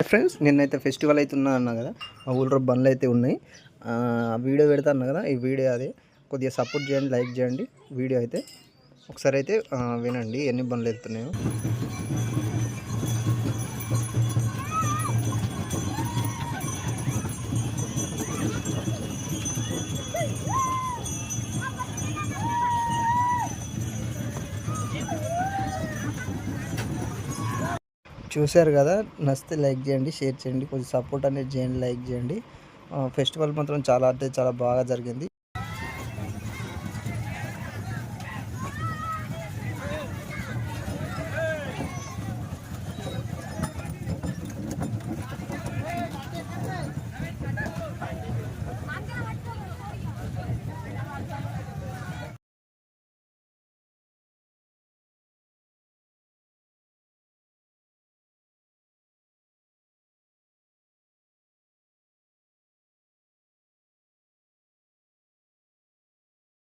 Friends నిన్నైతే festival అయితే అన్నా కదా, మా ఊళ్ళో బండ్లు అయితే ఉన్నాయి. వీడియో పెడతా అన్నా కదా, ఈ వీడియో అదే. కొద్దిగా సపోర్ట్ చేయండి, లైక్ చేయండి వీడియో అయితే. ఒకసారి అయితే వినండి ఎన్ని బండ్లు వెళ్తున్నాయో. చూశారు కదా, నచ్చితే లైక్ చేయండి, షేర్ చేయండి, కొంచెం సపోర్ట్ అనేది చేయండి, లైక్ చేయండి. ఫెస్టివల్ మాత్రం చాలా అంటే చాలా బాగా జరిగింది.